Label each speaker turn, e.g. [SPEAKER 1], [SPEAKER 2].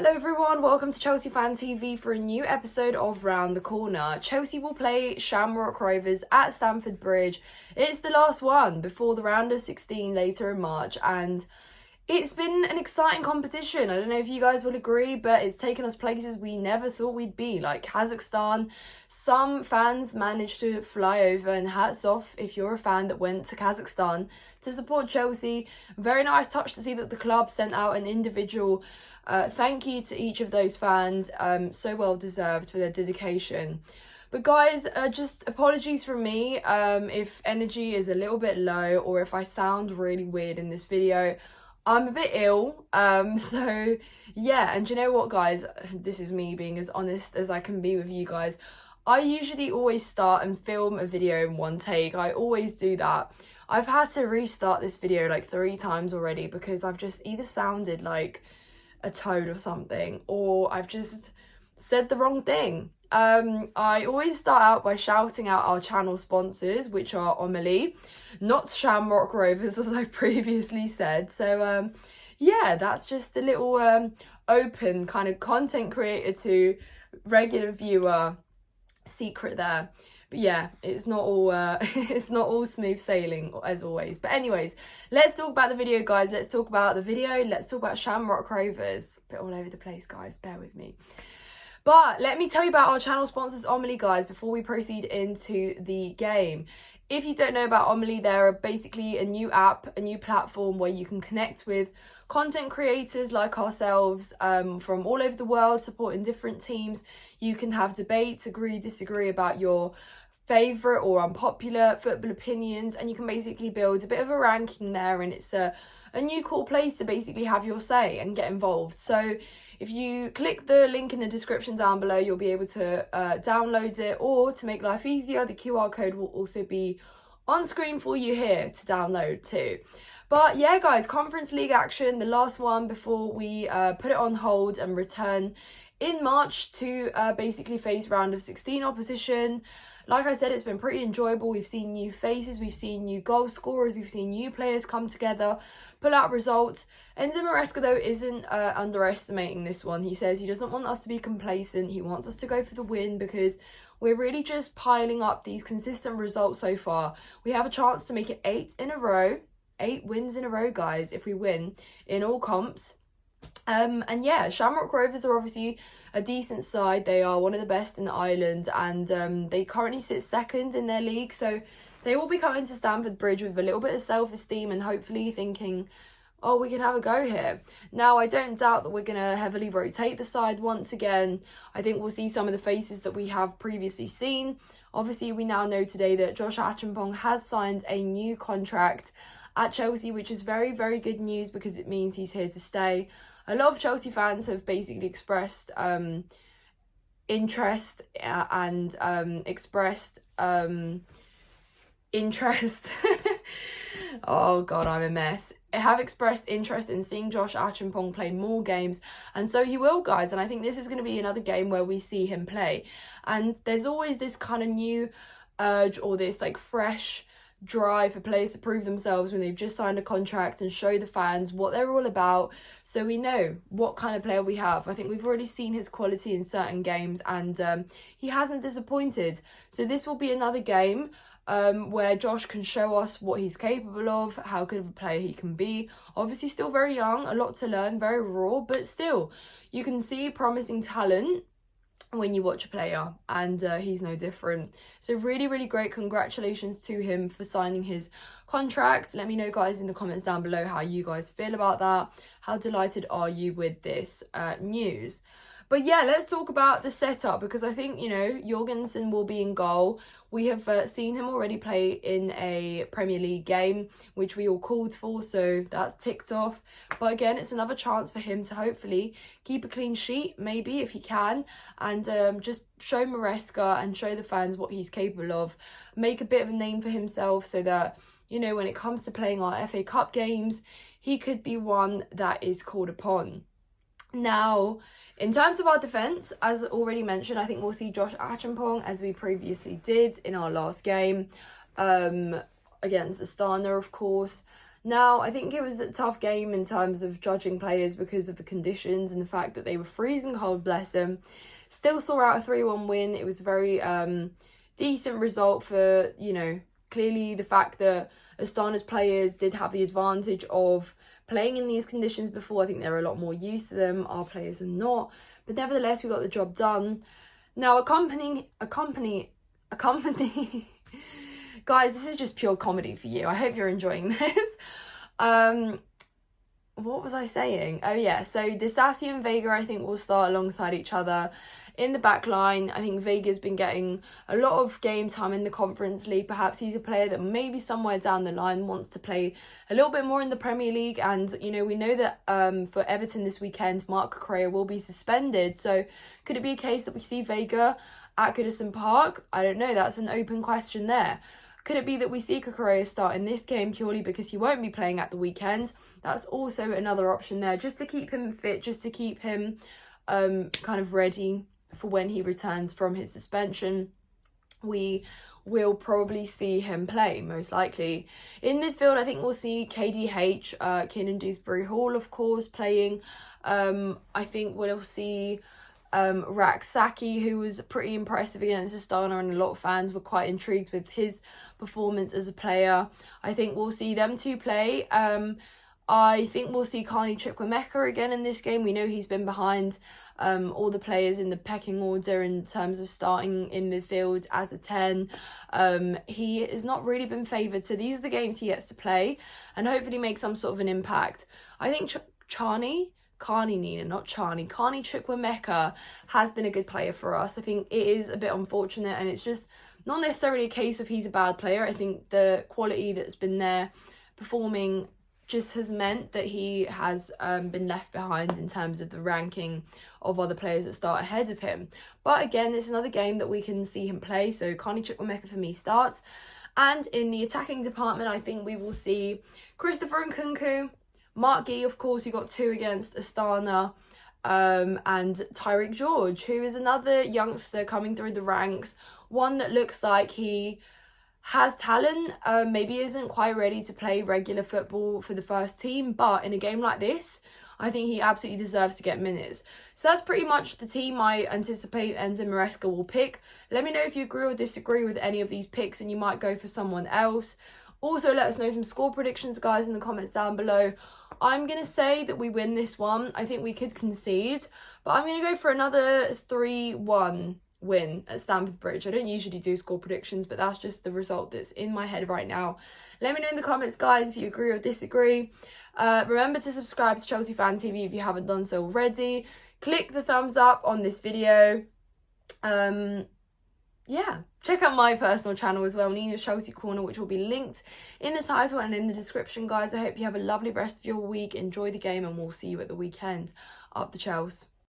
[SPEAKER 1] Hello everyone, welcome to Chelsea Fan TV for a new episode of Round the Corner. Chelsea will play Shamrock Rovers at Stamford Bridge. It's the last one before the round of 16 later in March, and it's been an exciting competition. I don't know if you guys will agree, but it's taken us places we never thought we'd be, like Kazakhstan. Some fans managed to fly over, and hats off if you're a fan that went to Kazakhstan to support Chelsea. Very nice touch to see that the club sent out an individual thank you to each of those fans, so well deserved for their dedication. But guys, just apologies from me if energy is a little bit low or if I sound really weird in this video. I'm a bit ill, so yeah. And you know what, guys, this is me being as honest as I can be with you guys. I usually always start and film a video in one take. I always do that. I've had to restart this video like 3 times already because I've just either sounded like a toad or something, or I've just said the wrong thing. I always start out by shouting out our channel sponsors, which are Omely, not Shamrock Rovers, as I previously said. So yeah, that's just a little open kind of content creator to regular viewer secret there. But yeah, it's not all it's not all smooth sailing as always. But anyways, let's talk about the video, guys. Let's talk about the video. Let's talk about Shamrock Rovers. A bit all over the place, guys. Bear with me. But let me tell you about our channel sponsors, Omely, guys, before we proceed into the game. If you don't know about Omely, they're basically a new app, a new platform where you can connect with content creators like ourselves from all over the world, supporting different teams. You can have debates, agree, disagree about your favourite or unpopular football opinions, and you can basically build a bit of a ranking there, and it's a new cool place to basically have your say and get involved. So if you click the link in the description down below, you'll be able to download it, or to make life easier, the QR code will also be on screen for you here to download too. But yeah, guys, Conference League action, the last one before we put it on hold and return in March to basically face round of 16 opposition. Like I said, it's been pretty enjoyable. We've seen new faces, we've seen new goal scorers, we've seen new players come together, pull out results. Enzo Maresca, though, isn't underestimating this one. He says he doesn't want us to be complacent. He wants us to go for the win because we're really just piling up these consistent results so far. We have a chance to make it 8 in a row, 8 wins in a row, guys, if we win in all comps. And yeah, Shamrock Rovers are obviously a decent side. They are one of the best in the island, and they currently sit second in their league, so they will be coming to Stamford Bridge with a little bit of self-esteem and hopefully thinking, oh, we can have a go here. Now, I don't doubt that we're going to heavily rotate the side once again. I think we'll see some of the faces that we have previously seen. Obviously, we now know today that Josh Achampong has signed a new contract at Chelsea, which is very, very good news because it means he's here to stay. A lot of Chelsea fans have basically expressed interest and expressed interest. Oh God, I'm a mess. Have expressed interest in seeing Josh Achampong play more games, and so he will, guys. And I think this is going to be another game where we see him play. And there's always this kind of new urge or this like fresh drive for players to prove themselves when they've just signed a contract and show the fans what they're all about, so we know what kind of player we have. I think we've already seen his quality in certain games, and he hasn't disappointed. So this will be another game where Josh can show us what he's capable of, how good of a player he can be. Obviously still very young, a lot to learn, very raw, but still you can see promising talent when you watch a player, and he's no different. So really, really great. Congratulations to him for signing his contract. Let me know, guys, in the comments down below how you guys feel about that. How delighted are you with this news? But yeah, let's talk about the setup, because I think, you know, Jorgensen will be in goal. We have seen him already play in a Premier League game, which we all called for, so that's ticked off. But again, it's another chance for him to hopefully keep a clean sheet, maybe, if he can, and just show Maresca and show the fans what he's capable of. Make a bit of a name for himself so that, you know, when it comes to playing our FA Cup games, he could be one that is called upon. Now, in terms of our defence, as already mentioned, I think we'll see Josh Achampong, as we previously did in our last game, against Astana, of course. Now, I think it was a tough game in terms of judging players because of the conditions and the fact that they were freezing cold, bless them. Still saw out a 3-1 win. It was a very decent result for, you know, clearly the fact that Astana's players did have the advantage of playing in these conditions before. I think they're a lot more used to them. Our players are not. But nevertheless, we got the job done. Now, accompanying guys, this is just pure comedy for you. I hope you're enjoying this. What was I saying? Oh yeah, so Disasi and Vega, I think, will start alongside each other in the back line. I think Vega's been getting a lot of game time in the Conference League. Perhaps he's a player that maybe somewhere down the line wants to play a little bit more in the Premier League. And, you know, we know that for Everton this weekend, Mark Correa will be suspended. So could it be a case that we see Vega at Goodison Park? I don't know. That's an open question there. Could it be that we see Correa start in this game purely because he won't be playing at the weekend? That's also another option there, just to keep him fit, just to keep him kind of ready for when he returns from his suspension. We will probably see him play, most likely. In midfield, I think we'll see KDH, Keenan Dewsbury Hall, of course, playing. I think we'll see Raksaki, who was pretty impressive against Astana, and a lot of fans were quite intrigued with his performance as a player. I think we'll see them two play. I think we'll see Carney Chukwuemeka again in this game. We know he's been behind all the players in the pecking order in terms of starting in midfield as a 10. He has not really been favoured, so these are the games he gets to play and hopefully make some sort of an impact. I think Carney Chukwuemeka has been a good player for us. I think it is a bit unfortunate, and it's just not necessarily a case of he's a bad player. I think the quality that's been there performing just has meant that he has been left behind in terms of the ranking of other players that start ahead of him. But again, it's another game that we can see him play, so Carney Chukwuemeka for me starts. And in the attacking department, I think we will see Christopher Nkunku, Mark Gee, of course, he got 2 against Astana, and Tyreek George, who is another youngster coming through the ranks, one that looks like he has talent, maybe isn't quite ready to play regular football for the first team, but in a game like this, I think he absolutely deserves to get minutes. So that's pretty much the team I anticipate Enzo Maresca will pick. Let me know if you agree or disagree with any of these picks and you might go for someone else. Also, let us know some score predictions, guys, in the comments down below. I'm going to say that we win this one. I think we could concede, but I'm going to go for another 3-1 win at Stamford Bridge. I don't usually do score predictions, but that's just the result that's in my head right now. Let me know in the comments, guys, if you agree or disagree. Remember to subscribe to Chelsea Fan TV if you haven't done so already. Click the thumbs up on this video. Yeah, check out my personal channel as well, Nina's Chelsea Corner, which will be linked in the title and in the description, guys. I hope you have a lovely rest of your week. Enjoy the game, and we'll see you at the weekend. Up the Chels.